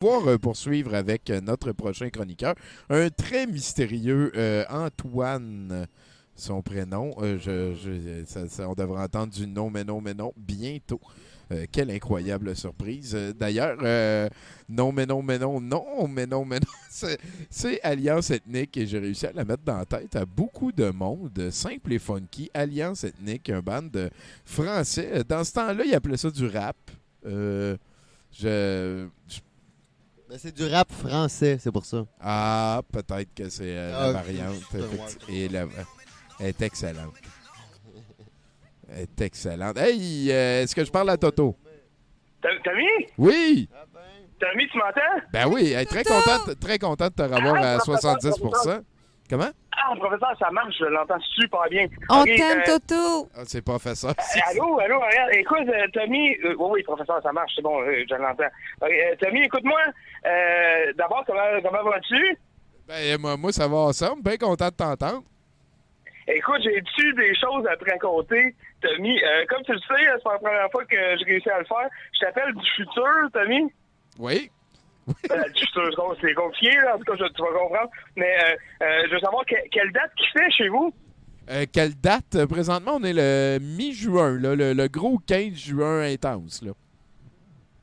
pouvoir poursuivre avec notre prochain chroniqueur, un très mystérieux Antoine, son prénom. On devrait entendre du non, mais non, mais non, bientôt. Quelle incroyable surprise. D'ailleurs, non, mais non, mais non, non, mais non, mais non. C'est Alliance Ethnique et j'ai réussi à la mettre dans la tête à beaucoup de monde, simple et funky. Alliance Ethnique, un band français. Dans ce temps-là, ils appelaient ça du rap. Ben, c'est du rap français, c'est pour ça. Ah, peut-être que c'est la variante. Et elle est excellente. Elle est excellente. Hey, est-ce que je parle à Toto? Tommy? Oui! Tommy, tu m'entends? Ben oui, elle est très contente de te revoir à 70%. Comment? Ah, professeur, ça marche, je l'entends super bien. On Okay, t'aime, Toto! Ah, c'est professeur. Allô, regarde, écoute, Tommy, oui, professeur, ça marche, c'est bon, je l'entends. Tommy, écoute-moi, d'abord, comment vas-tu? Ben, moi, ça va ensemble, bien content de t'entendre. Écoute, j'ai-tu des choses à te raconter, Tommy? Comme tu le sais, c'est pas la première fois que j'ai réussi à le faire. Je t'appelle du futur, Tommy. Oui. Du futur, c'est compliqué, là, en tout cas, tu vas comprendre. Mais je veux savoir quelle date qui fait chez vous? Quelle date? Présentement, on est le mi-juin, là, le gros 15 juin intense. Là.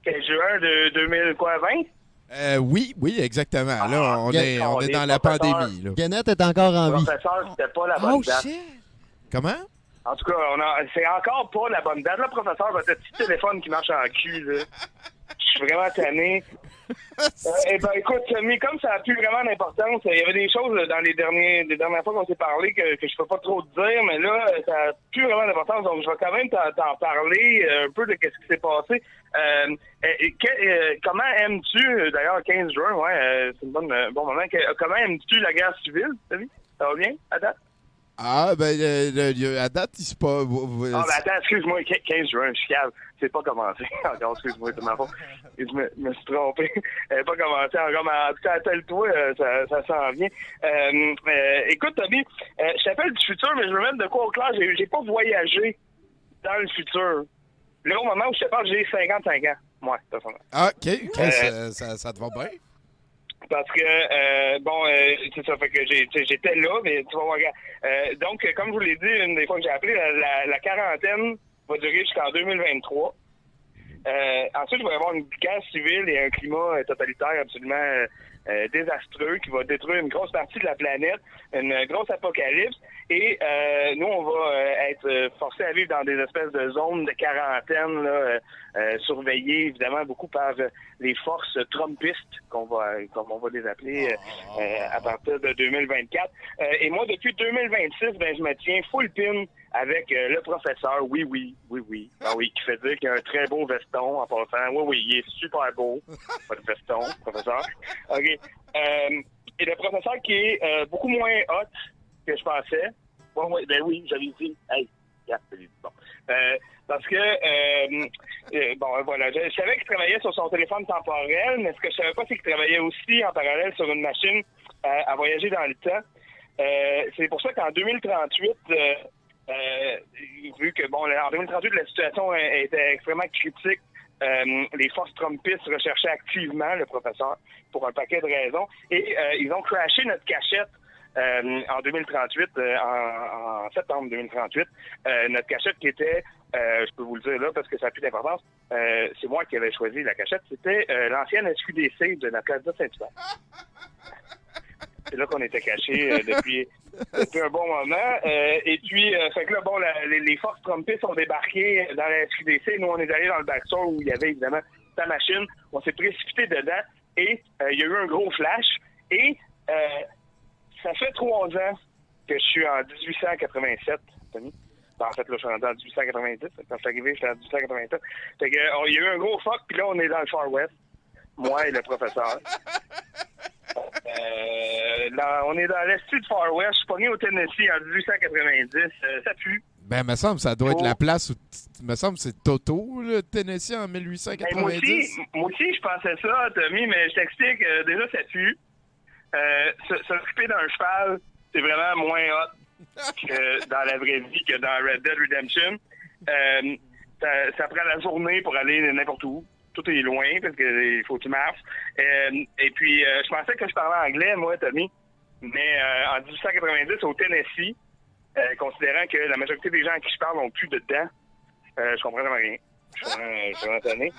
15 juin de 2020? Oui, exactement. Là, on est dans la pandémie. Là. Gannett est encore en vie. Professeur, c'était pas la bonne date. Shit! Comment? En tout cas, c'est encore pas la bonne date. Là, professeur, votre petit téléphone qui marche en cul, là. Je suis vraiment tanné. Ben, écoute, Tommy, comme ça n'a plus vraiment d'importance, il y avait des choses dans les dernières fois qu'on s'est parlé que je peux pas trop te dire, mais là, ça n'a plus vraiment d'importance, donc je vais quand même t'en parler un peu de ce qui s'est passé. Comment aimes-tu, d'ailleurs, 15 juin, c'est un bon moment, comment aimes-tu la guerre civile, Tommy? Ça va bien, à date? Ah, ben, à date, il se pas. Ah, ben attends, excuse-moi, 15 juin, je suis calme. C'est pas commencé encore, excuse-moi, c'est ma faute. Je me suis trompé. Pas commencé encore, mais en tout cas, attelle-toi, ça s'en vient. Écoute, Tommy, je t'appelle du futur, mais je veux mettre de quoi au clair. J'ai pas voyagé dans le futur. Là, au moment où je te parle, j'ai 55 ans. Ouais, c'est ça. Ah, OK. Ça te va bien? Parce que, c'est ça, fait que j'étais là, mais tu vas voir, donc, comme je vous l'ai dit, une des fois que j'ai appelé, la quarantaine va durer jusqu'en 2023. Ensuite, il va y avoir une guerre civile et un climat totalitaire absolument désastreux qui va détruire une grosse partie de la planète, une grosse apocalypse. Et nous, on va être forcés à vivre dans des espèces de zones de quarantaine, là, surveillées évidemment beaucoup par les forces trumpistes, comme on va les appeler à partir de 2024. Et moi, depuis 2026, je me tiens full pin avec le professeur, oui. Ah oui, qui fait dire qu'il a un très beau veston en passant. Oui, il est super beau, le veston, professeur. OK. Et le professeur qui est beaucoup moins hot que je pensais. Oui, j'avais dit. Hey, c'est bon. Parce que, voilà, je savais qu'il travaillait sur son téléphone temporel, mais ce que je savais pas, c'est qu'il travaillait aussi en parallèle sur une machine à voyager dans le temps. C'est pour ça qu'en 2038, vu que, en 2038, la situation était extrêmement critique, les forces trumpistes recherchaient activement le professeur pour un paquet de raisons, et ils ont crashé notre cachette en 2038, en septembre 2038, notre cachette qui était, je peux vous le dire là parce que ça n'a plus d'importance, c'est moi qui avais choisi la cachette, c'était l'ancienne SQDC de la place de Saint-Hubert. C'est là qu'on était cachés depuis un bon moment. Et puis, fait que là, les forces trumpistes ont débarqué dans la SQDC. Nous, on est allés dans le backstore où il y avait évidemment sa machine. On s'est précipité dedans et il y a eu un gros flash. Et ça fait 3 ans que je suis en 1887, Tony. En fait, là, je suis rendu en 1890. Quand je suis arrivé, j'étais en 1887. Fait que, il y a eu un gros fuck, puis là, on est dans le Far West. Moi et le professeur. Là, on est dans l'est du Far West. Je suis pogné au Tennessee en 1890. Ça pue. Ben, me semble ça doit être la place où... me semble c'est Toto, le Tennessee, en 1890. Moi aussi, je pensais ça, Tommy, mais je t'explique. Déjà, ça pue. S'occuper d'un cheval, c'est vraiment moins hot que dans la vraie vie, que dans Red Dead Redemption. Ça prend la journée pour aller n'importe où. tout est loin parce qu'il faut que tu marches. Et puis, je pensais que je parlais anglais, moi, Tommy. Mais en 1890, au Tennessee, considérant que la majorité des gens à qui je parle n'ont plus de dents, je comprends jamais rien. Je suis vraiment étonné.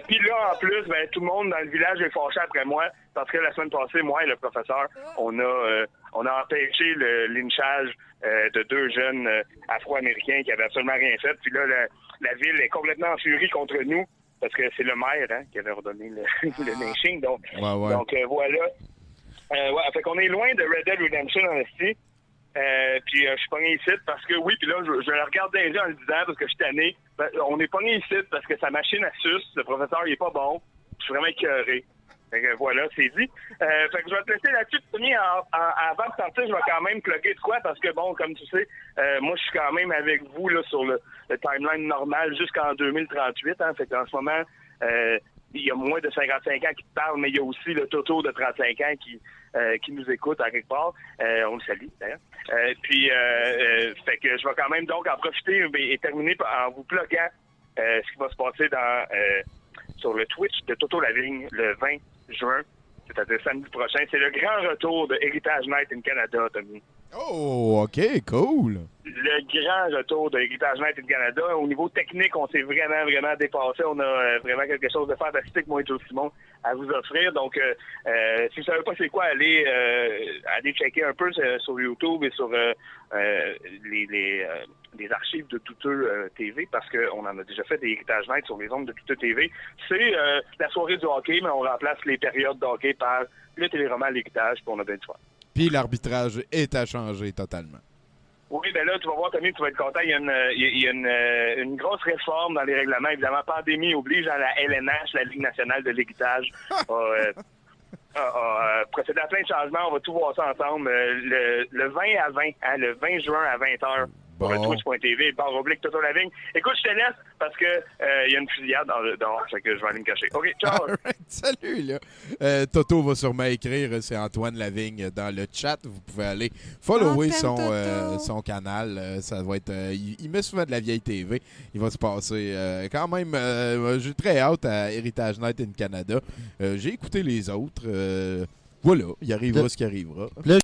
Puis là, en plus, ben, tout le monde dans le village est fâché après moi parce que la semaine passée, moi et le professeur, on a empêché le lynchage de 2 jeunes afro-américains qui avaient absolument rien fait. Puis là, la ville est complètement en furie contre nous parce que c'est le maire qui avait ordonné le lynching. Donc, voilà. Fait qu'on est loin de Red Dead Redemption en esti. Puis je suis pogné ici parce que oui, puis là, je le regarde dans les yeux en le disant parce que je suis tanné. On est pogné ici parce que sa machine à suce, le professeur, il est pas bon. Je suis vraiment écœuré. Fait que voilà, c'est dit. Fait que je vais te laisser là-dessus, Tony. Avant de partir, je vais quand même plugger de quoi parce que bon, comme tu sais, moi, je suis quand même avec vous là sur le timeline normal jusqu'en 2038. Hein, fait qu'en ce moment, il y a moins de 55 ans qui te parlent, mais il y a aussi le Toto de 35 ans qui nous écoute à quelque part. On le salue, d'ailleurs. Puis, fait que je vais quand même donc en profiter et terminer en vous pluguant ce qui va se passer sur le Twitch de Toto Lavigne le 20 juin, c'est-à-dire samedi prochain. C'est le grand retour de Heritage Night in Canada, Tommy. Oh, OK, cool. Le grand retour de Heritage Night in Canada. Au niveau technique, on s'est vraiment, vraiment dépassé. On a vraiment quelque chose de fantastique, moi et Joe Simon, à vous offrir. Donc, si vous ne savez pas c'est quoi, allez checker un peu sur YouTube et sur les archives de Douteux TV, parce qu'on en a déjà fait des Heritage Night sur les ondes de Douteux TV. C'est la soirée du hockey, mais on remplace les périodes de hockey par le téléroman L'Héritage, puis on a bien du fun. Puis l'arbitrage est à changer totalement. Oui, ben là, tu vas voir, Tommy, tu vas être content. Il y a une grosse réforme dans les règlements. Évidemment, pandémie oblige à la LNH, la Ligue nationale de l'équitage, procéder à plein de changements. On va tout voir ça ensemble. Le 20 à 20, hein, le 20 juin à 20h. Pour le Twitch.tv, // Toto Lavigne. Écoute, je te laisse parce que il y a une fusillade dehors, fait que je vais aller me cacher. OK, ciao! Right, salut, là. Toto va sûrement écrire, c'est Antoine Lavigne dans le chat. Vous pouvez aller follower son canal. Ça va être. Il met souvent de la vieille TV. Il va se passer quand même. J'ai très hâte à Heritage Night in Canada. J'ai écouté les autres. Voilà, il arrivera ce qui arrivera.